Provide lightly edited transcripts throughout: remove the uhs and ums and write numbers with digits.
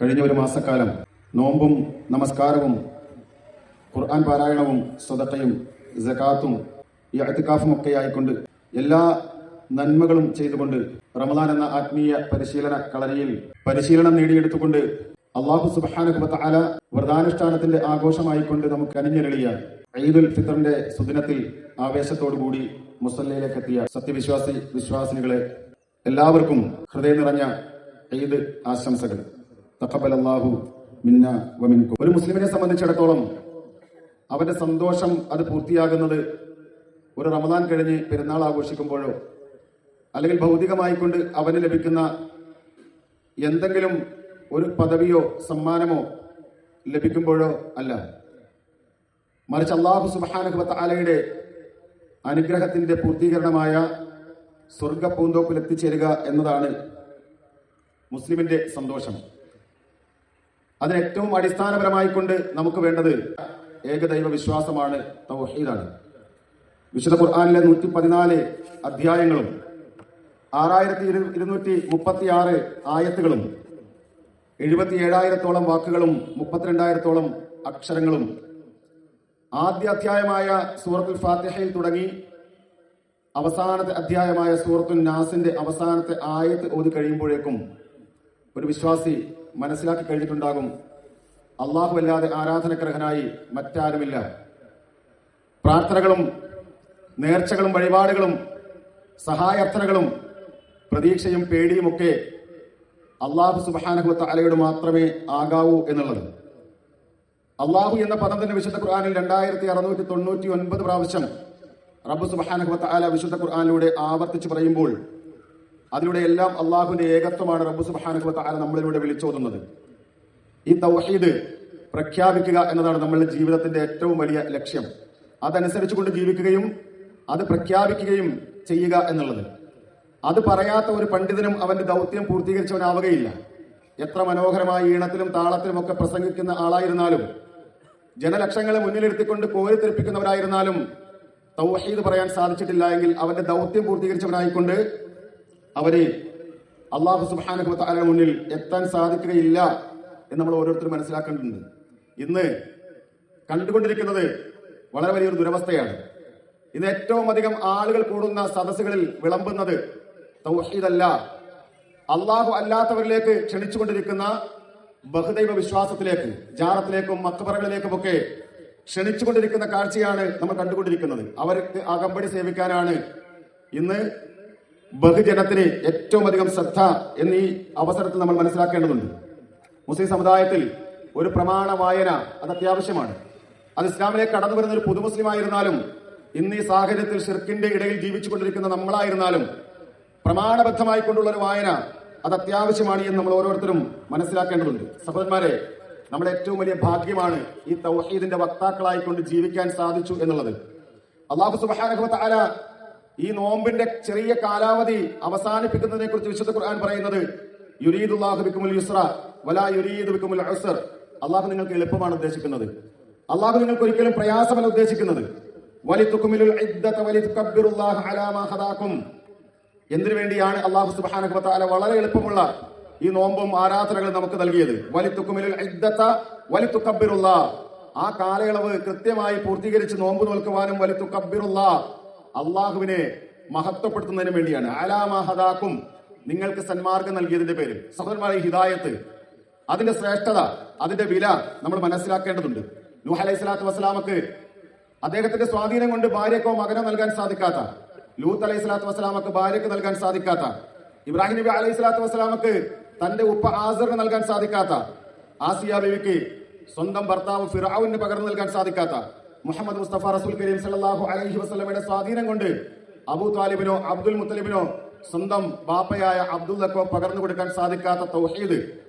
കഴിഞ്ഞ ഒരു മാസക്കാലം നോമ്പും നമസ്കാരവും ഖുർആൻ പാരായണവും സ്വതക്കയും സകാത്തും ഇഅ്തികാഫും ഒക്കെ ആയിക്കൊണ്ട് എല്ലാ നന്മകളും ചെയ്തുകൊണ്ട് റമദാൻ എന്ന ആത്മീയ പരിശീലന കളരിയിൽ പരിശീലനം നേടിയെടുത്തുകൊണ്ട് അല്ലാഹു സുബ്ഹാനഹു വ തആല വ്രതാനുഷ്ഠാനത്തിന്റെ ആഘോഷമായിക്കൊണ്ട് നമുക്ക് അണിഞ്ഞൊരുളിയ ഈദുൽ ഫിത്റിന്റെ സുദിനത്തിൽ ആവേശത്തോടുകൂടി മുസല്ലയിലേക്ക് എത്തിയ വിശ്വാസിനികളെ എല്ലാവർക്കും ഹൃദയം നിറഞ്ഞ ഈദ് ആശംസകൾ. തഖബ്ബലല്ലാഹു മിന്ന വമിൻകും. ഒരു മുസ്ലിമിനെ സംബന്ധിച്ചിടത്തോളം അവന്റെ സന്തോഷം അത് പൂർത്തിയാകുന്നത് ഒരു റമദാൻ കഴിഞ്ഞ് പെരുന്നാൾ ആഘോഷിക്കുമ്പോഴോ അല്ലെങ്കിൽ ഭൗതികമായിക്കൊണ്ട് അവന് ലഭിക്കുന്ന എന്തെങ്കിലും ഒരു പദവിയോ സമ്മാനമോ ലഭിക്കുമ്പോഴോ അല്ല, മറിച്ച് അല്ലാഹു സുബ്ഹാനഹു വ തആലയുടെ അനുഗ്രഹത്തിന്റെ പൂർത്തീകരണമായ സ്വർഗ പൂന്തോപ്പിൽ എത്തിച്ചേരുക എന്നതാണ് മുസ്ലിമിന്റെ സന്തോഷം. അതിന് ഏറ്റവും അടിസ്ഥാനപരമായിക്കൊണ്ട് നമുക്ക് വേണ്ടത് ഏകദൈവ വിശ്വാസമാണ്, തൗഹീദാണ്. വിശുദ്ധ ഖുർആനിലെ 114 അധ്യായങ്ങളും 6236 ആയത്തുകളും 77,000-ഓളം വാക്കുകളും 32,000-ഓളം അക്ഷരങ്ങളും ആദ്യ അധ്യായമായ സൂറത്തുൽ ഫാത്തിഹയിൽ തുടങ്ങി അവസാനത്തെ അധ്യായമായ സൂറത്തുൽ നാസിന്റെ അവസാനത്തെ ആയത്ത് ഓതി കഴിയുമ്പോഴേക്കും ഒരു വിശ്വാസി മനസ്സിലാക്കി കഴിഞ്ഞിട്ടുണ്ടാകും, അല്ലാഹു അല്ലാതെ ആരാധനക്കർഹനായി മറ്റാരുമില്ല. പ്രാർത്ഥനകളും നേർച്ചകളും വഴിപാടുകളും സഹായാർത്ഥനകളും പ്രതീക്ഷയും പേടിയുമൊക്കെ അല്ലാഹു സുബ്ഹാനഹു വ തആലയോട് മാത്രമേ ആകാവൂ എന്നുള്ളത്. അല്ലാഹു എന്ന പദം തന്നെ വിശുദ്ധ ഖുർആനിൽ 2699 പ്രാവശ്യം റബ്ബ് സുബ്ഹാനഹു വ തആല വിശുദ്ധ ഖുർആനിലൂടെ ആവർത്തിച്ച് പറയുമ്പോൾ അതിലൂടെ എല്ലാം അല്ലാഹുവിന്റെ ഏകത്വമാണ് റബ്ബ് സുബ്ഹാനഹു വ തആല നമ്മളിലൂടെ വിളിച്ചോതുന്നത്. ഈ തൗഹീദ് പ്രഖ്യാപിക്കുക എന്നതാണ് നമ്മളുടെ ജീവിതത്തിന്റെ ഏറ്റവും വലിയ ലക്ഷ്യം. അതനുസരിച്ചുകൊണ്ട് ജീവിക്കുകയും അത് പ്രഖ്യാപിക്കുകയും ചെയ്യുക എന്നുള്ളത്. അത് പറയാത്ത ഒരു പണ്ഡിതനും അവന്റെ ദൗത്യം പൂർത്തീകരിച്ചവനാവുകയില്ല. എത്ര മനോഹരമായ ഈണത്തിലും താളത്തിലും ഒക്കെ പ്രസംഗിക്കുന്ന ആളായിരുന്നാലും ജനലക്ഷങ്ങളെ മുന്നിലിരുത്തിക്കൊണ്ട് കോരിത്തെറിപ്പിക്കുന്നവരായിരുന്നാലും തൗഹീദ് പറയാൻ സാധിച്ചിട്ടില്ല എങ്കിൽ അവന്റെ ദൗത്യം പൂർത്തീകരിച്ചവനായിക്കൊണ്ട് അവരെ അല്ലാഹു സുബ്ഹാനഹു വ തആലയുടെ മുന്നിൽ എത്താൻ സാധിക്കുകയില്ല എന്ന് നമ്മൾ ഓരോരുത്തരും മനസ്സിലാക്കേണ്ടതുണ്ട്. ഇന്ന് കണ്ടുകൊണ്ടിരിക്കുന്നത് വളരെ വലിയൊരു ദുരവസ്ഥയാണ്. ഇന്ന് ഏറ്റവും അധികം ആളുകൾ കൂടുന്ന സദസ്സുകളിൽ വിളമ്പുന്നത് തൗഹീദല്ല, അല്ലാഹു അല്ലാത്തവരിലേക്ക് ക്ഷണിച്ചുകൊണ്ടിരിക്കുന്ന ബഹുദൈവ വിശ്വാസത്തിലേക്ക്, ജാറത്തിലേക്കും മക്ബറകളിലേക്കുമൊക്കെ ക്ഷണിച്ചുകൊണ്ടിരിക്കുന്ന കാഴ്ചയാണ് നമ്മൾ കണ്ടുകൊണ്ടിരിക്കുന്നത്. അവർക്ക് അകമ്പടി സേവിക്കാനാണ് ഇന്ന് ബഹുജനത്തിന് ഏറ്റവും അധികം ശ്രദ്ധ എന്നീ അവസരത്തിൽ നമ്മൾ മനസ്സിലാക്കേണ്ടതുണ്ട്. മുസ്ലിം സമുദായത്തിൽ ഒരു പ്രമാണ വായന അത് അത്യാവശ്യമാണ്. അത് ഇസ്ലാമിലേക്ക് കടന്നു വരുന്ന ഒരു പുതുമുസ്ലിം ആയിരുന്നാലും ഇന്ന് ഈ സാഹചര്യത്തിൽ ഷിർക്കിന്റെ ഇടയിൽ ജീവിച്ചുകൊണ്ടിരിക്കുന്ന നമ്മളായിരുന്നാലും പ്രമാണബദ്ധമായിക്കൊണ്ടുള്ള ഒരു വായന അത് അത്യാവശ്യമാണ് എന്ന് നമ്മൾ ഓരോരുത്തരും മനസ്സിലാക്കേണ്ടതുണ്ട്. സഹോദരന്മാരെ, നമ്മുടെ ഏറ്റവും വലിയ ഭാഗ്യമാണ് ഈ തൗഹീദിന്റെ വക്താക്കളായിക്കൊണ്ട് ജീവിക്കാൻ സാധിച്ചു എന്നുള്ളത്. അല്ലാഹു സുബ്ഹാനഹു വ തആല ഈ നോമ്പിന്റെ ചെറിയ കാലാവധി അവസാനിപ്പിക്കുന്നതിനെ കുറിച്ച് വിശുദ്ധ ഖുർആൻ പറയുന്നത് യുരീദുല്ലാഹു ബിക്കുമുൽ യുസ്ര വലാ യുരീദു ബിക്കുമുൽ ഉസ്ർ. അല്ലാഹു നിങ്ങൾക്ക് എളുപ്പമാണ് ഉദ്ദേശിക്കുന്നത്. അല്ലാഹു നിങ്ങൾക്ക് ഒരിക്കലും പ്രയാസമല്ല ഉദ്ദേശിക്കുന്നത്. വലിതുക്മിലുൽ ഇദ്ദത വലിതുകബ്ബിറുല്ലാഹ അലാ മാ ഹദാകും. എന്തിനു വേണ്ടിയാണ് അല്ലാഹു സുബ്ഹാനഹു വ തആല വളരെ എളുപ്പമുള്ള ഈ നോമ്പും ആരാധനകളും നമുക്ക് നൽകിയത്? വലിതുക്മിലുൽ ഇദ്ദത വലിതുകബ്ബിറുല്ലാഹ. ആ കാലയളവ് കൃത്യമായി പൂർത്തീകരിച്ച് നോമ്പ് നോൽക്കുവാനും വലിതുകബ്ബിറുല്ലാഹ അള്ളാഹുവിനെ മഹത്വപ്പെടുത്തുന്നതിന് വേണ്ടിയാണ്. അലാ മാ ഹദാകും, നിങ്ങൾക്ക് സന്മാർഗം നൽകിയതിന്റെ പേരിൽ. സഹോദരന്മാരെ, ഹിദായത്ത് അതിന്റെ ശ്രേഷ്ഠത, അതിന്റെ വില നമ്മൾ മനസ്സിലാക്കേണ്ടതുണ്ട്. നൂഹ് അലൈഹി സ്വലാത്തു വസ്സലാമക്ക് അദ്ദേഹത്തിന്റെ സ്വാധീനം കൊണ്ട് ഭാര്യക്കോ മകനോ നൽകാൻ സാധിക്കാത്ത, ലൂത്ത് അലൈഹി സ്വലാത്തു വസ്സലാമക്ക് ഭാര്യക്ക് നൽകാൻ സാധിക്കാത്ത, ഇബ്രാഹിം നബി അലൈഹി സ്വലാത്തു വസ്സലാമക്ക് തന്റെ ഉപ്പ ആസറിന് നൽകാൻ സാധിക്കാത്ത, ആസിയ ബീവിക്ക് സ്വന്തം ഭർത്താവ് ഫിർഔന് പകർന്നു നൽകാൻ സാധിക്കാത്ത, മുഹമ്മദ് മുസ്തഫ റസൂൽ കരീം സല്ലല്ലാഹു അലൈഹി വസല്ലമയുടെ സ്വാധീനം കൊണ്ട് അബൂ താലിബിനോ അബ്ദുൽ മുത്തലിബിനോ സ്വന്തം ബാപ്പയായ അബ്ദുല്ലക്കോ പകർന്നു കൊടുക്കാൻ സാധിക്കാത്ത തൗഹീദ്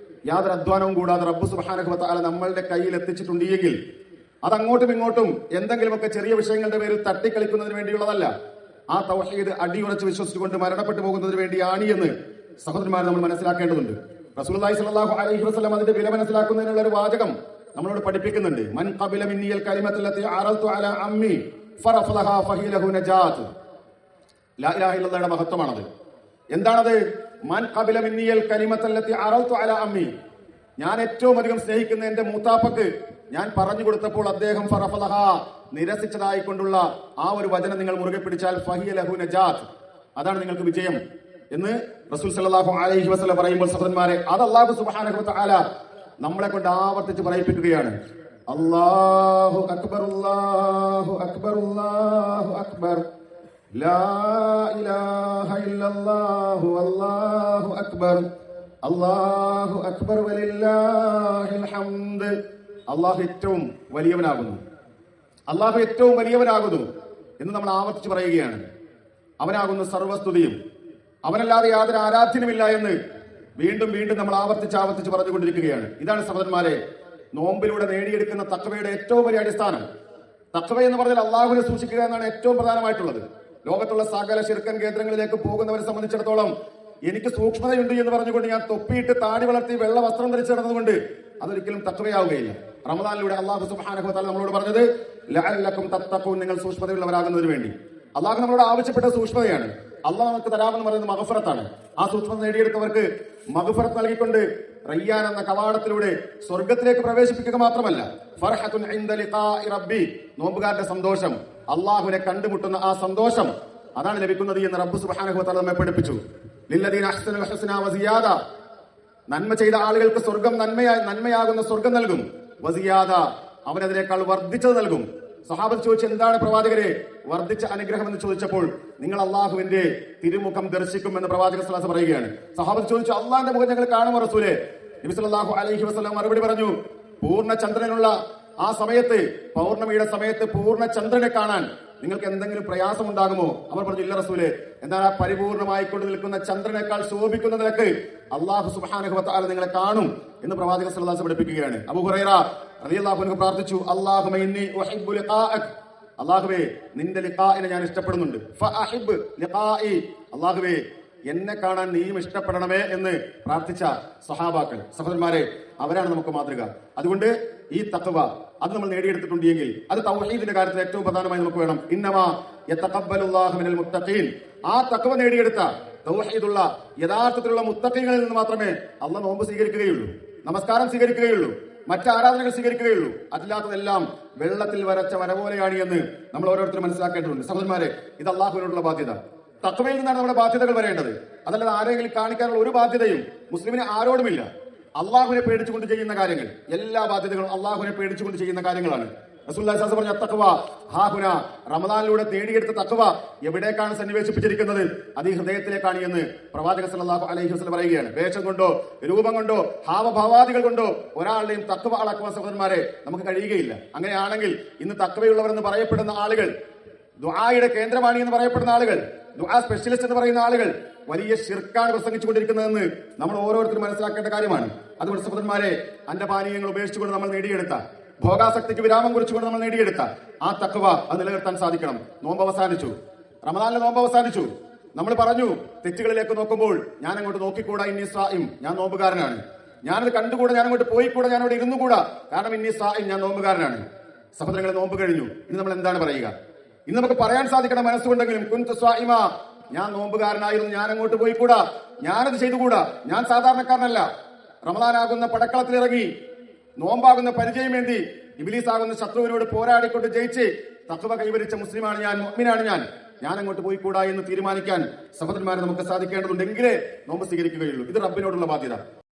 യാതൊരു അധ്വാനവും കൂടാതെ റബ്ബ് സുബ്ഹാനഹു വ തആല നമ്മളുടെ കയ്യിൽ എത്തിച്ചിട്ടുണ്ടെങ്കിൽ അത് അങ്ങോട്ടും ഇങ്ങോട്ടും എന്തെങ്കിലുമൊക്കെ ചെറിയ വിഷയങ്ങളുടെ പേരിൽ തട്ടിക്കളിക്കുന്നതിന് വേണ്ടിയുള്ളതല്ല. ആ തൗഹീദ് അടിയുറച്ച് വിശ്വസിച്ചുകൊണ്ട് മരണപ്പെട്ടു പോകുന്നതിന് വേണ്ടിയാണ് എന്ന് സഹോദരന്മാരെ നമ്മൾ മനസ്സിലാക്കേണ്ടതുണ്ട്. റസൂലുള്ളാഹി സ്വല്ലല്ലാഹു അലൈഹി വസല്ലം അതിന്റെ വില മനസ്സിലാക്കുന്നതിനുള്ള ഒരു വാചകം നമ്മളോട് പഠിപ്പിക്കുന്നുണ്ട്. മൻ ഖബില മിന്നിയൽ കലിമത്തുല്ലത്തി അറൽതു അലാ അമ്മി ഫറഫലഹാ ഫഹിലഹു നജാത്ത്. ലാ ഇലാഹ ഇല്ലല്ലാഹയുടെ മഹത്വമാണത്. എന്താണത്? മൻ ഖബില മിന്നിയൽ കലിമത്തല്ലത്തി അറൽതു അലാ അമ്മി. ഞാൻ ഏറ്റവും അധികം സ്നേഹിക്കുന്ന എന്റെ മൂത്താപ്പക്ക് ഞാൻ പറഞ്ഞു കൊടുത്തപ്പോൾ അദ്ദേഹം ഫറഫലഹ നിരസിച്ചതായിക്കൊണ്ടുള്ള ആ ഒരു വചനം നിങ്ങൾ മുറുകെ പിടിച്ചാൽ ഫഹിയ ലഹു നജാത്ത്, അതാണ് നിങ്ങൾക്ക് വിജയം എന്ന് റസൂൽ സല്ലല്ലാഹു അലൈഹി വസല്ലം പറയുമ്പോൾ സഹോദരന്മാരെ, അത് അല്ലാഹു സുബ്ഹാനഹു വ തആല നമ്മളെ കൊണ്ട് ആവർത്തിച്ച് പറയിപ്പിക്കുകയാണ്. അല്ലാഹു അക്ബർ അല്ലാഹു അക്ബർ അല്ലാഹു അക്ബർ ലാ ഇലാഹ ഇല്ലല്ലാഹു അല്ലാഹു അക്ബർ അല്ലാഹു അക്ബർ വലില്ലാഹിൽ ഹംദ്. അല്ലാഹു ഏറ്റവും വലിയവനാകുന്നു, അല്ലാഹു ഏറ്റവും വലിയവനാകുന്നു എന്ന് നമ്മൾ ആവർത്തിച്ച് പറയുകയാണ്. അവനാകുന്നു സർവസ്തുതിയും, അവനല്ലാതെ യാതൊരു ആരാധ്യനുമില്ല എന്ന് വീണ്ടും വീണ്ടും നമ്മൾ ആവർത്തിച്ച് പറഞ്ഞുകൊണ്ടിരിക്കുകയാണ്. ഇതാണ് സഹോദരന്മാരെ നോമ്പിലൂടെ നേടിയെടുക്കുന്ന തഖ്വയുടെ ഏറ്റവും വലിയ അടിസ്ഥാനം. തഖ്വ എന്ന് പറഞ്ഞാൽ അള്ളാഹുവിനെ സൂക്ഷിക്കുക എന്നാണ് ഏറ്റവും പ്രധാനമായിട്ടുള്ളത്. ലോകത്തുള്ള സകല ശിർക്കൻ കേന്ദ്രങ്ങളിലേക്ക് പോകുന്നവരെ സംബന്ധിച്ചിടത്തോളം എനിക്ക് സൂക്ഷ്മതയുണ്ട് എന്ന് പറഞ്ഞുകൊണ്ട് ഞാൻ തൊപ്പിയിട്ട് താടി വളർത്തി വെള്ള വസ്ത്രം ധരിച്ചു നടന്നതുകൊണ്ട് അതൊരിക്കലും തഖ്വയാവുകയില്ല. റമദാനിലൂടെ അല്ലാഹു സുബ്ഹാനഹു വ തആല നമ്മളോട് പറഞ്ഞത് ലഅല്ലക്കും തത്തഖൂൻ, നിങ്ങൾ സൂക്ഷ്മതയുള്ളവരാകുന്നതിന് വേണ്ടി. അള്ളാഹു നമ്മളോട് ആവശ്യപ്പെട്ട സൂക്ഷ്മതയാണ്. അള്ളാഹു നമുക്ക് തരാമെന്ന് പറയുന്നത് മഗ്ഫിറത്താണ്. ആ സൂക്ഷ്മത നേടിയെടുത്തവർക്ക് മഗ്ഫിറത്ത് നൽകിക്കൊണ്ട് റയ്യാൻ എന്ന കവാടത്തിലൂടെ സ്വർഗത്തിലേക്ക് പ്രവേശിപ്പിക്കുക മാത്രമല്ല, ഫർഹത്തുൻ ഇൻദ ലിഖാഇ റബ്ബി, നോമ്പുകാരുടെ സന്തോഷം, അള്ളാഹുവിനെ കണ്ടുമുട്ടുന്ന ആ സന്തോഷം, അതാണ് ലഭിക്കുന്നത് എന്ന് റബ്ബ് സുബ്ഹാനഹു വ തആല നമ്മെ പഠിപ്പിച്ചു. ലില്ലദീന അഹ്സനുൽ ഹുസ്ന വസിയാദ, നന്മ ചെയ്ത ആളുകൾക്ക് സ്വർഗം നന്മയാകുന്ന സ്വർഗം നൽകും. വസിയാദ, അവനതിനേക്കാൾ വർദ്ധിച്ചത് നൽകും. സഹാബത്ത് ചോദിച്ചു, എന്താണ് പ്രവാചകരെ വർദ്ധിച്ച അനുഗ്രഹം എന്ന് ചോദിച്ചപ്പോൾ, നിങ്ങൾ അള്ളാഹുവിന്റെ തിരുമുഖം ദർശിക്കുമെന്ന് പ്രവാചകൻ സ്വല്ലല്ലാഹു അലൈഹി വസല്ലം പറയുകയാണ്. സഹാബത്ത് ചോദിച്ചു, അള്ളാഹിന്റെ മുഖം ഞങ്ങൾ കാണുമോ റസൂലേ? നബി സല്ലല്ലാഹു അലൈഹി വസല്ലം മറുപടി പറഞ്ഞു, പൂർണ്ണ ചന്ദ്രനുള്ള ആ സമയത്ത്, പൗർണമിയുടെ സമയത്ത് പൂർണ്ണ ചന്ദ്രനെ കാണാൻ നിങ്ങൾക്ക് എന്തെങ്കിലും പ്രയാസം ഉണ്ടാകുമോ? അവർ പറഞ്ഞു, ഇല്ല റസൂലേ. എന്നാൽ ആ പരിപൂർണമായിക്കൊണ്ട് നിൽക്കുന്ന ചന്ദ്രനേക്കാൾ ശോഭിക്കുന്ന നിലക്ക് അല്ലാഹു സുബ്ഹാനഹു വ തആല നിങ്ങളെ കാണും എന്ന് പ്രവാചകൻ സ്വല്ലല്ലാഹു അലൈഹി വസല്ലം പഠിപ്പിക്കുകയാണ്. അബൂ ഹുറൈറ റളിയല്ലാഹു അൻഹു പ്രാർത്ഥിച്ചു, അല്ലാഹുമ്മ ഇന്നി ഉഹിബ്ബു ലിഖാഅക, അല്ലാഹുവേ നിന്റെ ലിഖാഇനെ ഞാൻ ഇഷ്ടപ്പെടുന്നുണ്ട്. ഫഅഹിബ് ലിഖാഇ, അല്ലാഹുവേ എന്നെ കാണാൻ നീയും ഇഷ്ടപ്പെടണമേ എന്ന് പ്രാർത്ഥിച്ച സഹാബാക്കൾ, സഹോദരന്മാരെ, അവരാണ് നമുക്ക് മാതൃക. അതുകൊണ്ട് ഈ തഖ്വ അത് നമ്മൾ നേടിയെടുത്തിട്ടുണ്ടെങ്കിൽ അത് തൗഹീദിന്റെ കാര്യത്തിൽ ഏറ്റവും പ്രധാനമായി നമുക്ക് വേണം. ഇന്നമാ യതഖബ്ബലുല്ലാഹു മിനൽ മുത്തഖീൻ, ആ തഖ്വ നേടിയെടുത്ത തൗഹീദുള്ള യഥാർത്ഥത്തിലുള്ള മുത്തഖീങ്ങളിൽ നിന്ന് മാത്രമേ അള്ളാഹ് നോമ്പ് സ്വീകരിക്കുകയുള്ളൂ, നമസ്കാരം സ്വീകരിക്കുകയുള്ളൂ, മറ്റ് ആരാധനകൾ സ്വീകരിക്കുകയുള്ളൂ. അതില്ലാത്തതെല്ലാം വെള്ളത്തിൽ വരച്ച വര പോലെയാണ് എന്ന് നമ്മൾ ഓരോരുത്തരും മനസ്സിലാക്കേണ്ടതുണ്ട്. സഹോദരന്മാരെ, ഇത് അള്ളാഹുവിനോടുള്ള ബാധ്യത. തഖ്വയിൽ നിന്നാണ് നമ്മുടെ ബാധ്യതകൾ വരേണ്ടത്. അതല്ലാതെ ആരെങ്കിലും കാണിക്കാനുള്ള ഒരു ബാധ്യതയും മുസ്ലിമിന് ആരോടുമില്ല. അള്ളാഹുവിനെ പേടിച്ചുകൊണ്ട് ചെയ്യുന്ന കാര്യങ്ങൾ, എല്ലാ ബാധ്യതകളും അള്ളാഹുവിനെ പേടിച്ചുകൊണ്ട് ചെയ്യുന്ന കാര്യങ്ങളാണ്. റസൂലുള്ളാഹി സ്വല്ലല്ലാഹു അലൈഹി വസല്ലം പറഞ്ഞു, തഖ്വ ഹാഹുന, റമദാനിലൂടെ നേടിയെടുത്ത തഖ്വ എവിടേക്കാണ് സന്നിവേശിപ്പിച്ചിരിക്കുന്നത്? അത് ഈ ഹൃദയത്തിലേക്കാണ് എന്ന് പ്രവാചകൻ സല്ലല്ലാഹു അലൈഹി വസല്ലം പറയുകയാണ്. വേഷം കൊണ്ടോ രൂപം കൊണ്ടോ ഹാവഭാവാദികൾ കൊണ്ടോ ഒരാളുടെയും തഖ്വ അളക്കുവാൻ സഹോദരന്മാരെ നമുക്ക് കഴിയുകയില്ല. അങ്ങനെയാണെങ്കിൽ ഇന്ന് തഖ്വയുള്ളവർ എന്ന് പറയപ്പെടുന്ന ആളുകൾ, ദുആയുടെ കേന്ദ്രവാണി എന്ന് പറയപ്പെടുന്ന ആളുകൾ, ദുആ സ്പെഷ്യലിസ്റ്റ് എന്ന് പറയുന്ന ആളുകൾ വലിയ ശിർക്കാണ് പ്രസംഗിച്ചുകൊണ്ടിരിക്കുന്നതെന്ന് നമ്മൾ ഓരോരുത്തരും മനസ്സിലാക്കേണ്ട കാര്യമാണ്. അതുകൊണ്ട് സഹോദരന്മാരെ, അന്നപാനീയങ്ങൾ ഉപേക്ഷിച്ചുകൊണ്ട് നമ്മൾ നേടിയെടുത്ത, ഭോഗാസക്തിക്ക് വിരാമം കുറിച്ചുകൊണ്ട് നമ്മൾ നേടിയെടുത്ത ആ തഖ്വ അത് നിലനിർത്താൻ സാധിക്കണം. നോമ്പ് അവസാനിച്ചു, റമദാനിലെ നോമ്പ് അവസാനിച്ചു. നമ്മൾ പറഞ്ഞു, തെറ്റുകളിലേക്ക് നോക്കുമ്പോൾ ഞാൻ അങ്ങോട്ട് നോക്കിക്കൂടാ, ഇന്നി സായിം, ഞാൻ നോമ്പുകാരനാണ്. ഞാനത് കണ്ടുകൂടാ, ഞാൻ അങ്ങോട്ട് പോയിക്കൂടാ, ഞാൻ അവിടെ ഇരുന്നുകൂടാ, കാരണം ഇന്നി സായിം, ഞാൻ നോമ്പുകാരനാണ്. സഹോദരങ്ങളെ, നോമ്പ് കഴിഞ്ഞു. ഇനി നമ്മൾ എന്താണ് പറയുക? ഇന്ന് നമുക്ക് പറയാൻ സാധിക്കണം മനസ്സുകൊണ്ടെങ്കിലും, കുൻതു സ്വായിമ, ഞാൻ നോമ്പുകാരനായിരുന്നു, ഞാൻ അങ്ങോട്ട് പോയിക്കൂടാ, ഞാനത് ചെയ്തുകൂടാ, ഞാൻ സാധാരണക്കാരനല്ല. റമദാനാകുന്ന പടക്കളത്തിലിറങ്ങി നോമ്പാകുന്ന പരിചയമേന്തി ഇബ്ലീസാകുന്ന ശത്രുവിനോട് പോരാടിക്കൊണ്ട് ജയിച്ച് തഖ്വ കൈവരിച്ച മുസ്ലിമാണ് ഞാൻ, മുഅ്മിനാണ് ഞാൻ അങ്ങോട്ട് പോയിക്കൂടാ എന്ന് തീരുമാനിക്കാൻ സഹോദരന്മാരെ നമുക്ക് സാധിക്കേണ്ടതുണ്ടെങ്കിലേ നോമ്പ് സ്വീകരിക്കുകയുള്ളൂ. ഇത് റബ്ബിനോടുള്ള ബാധ്യത.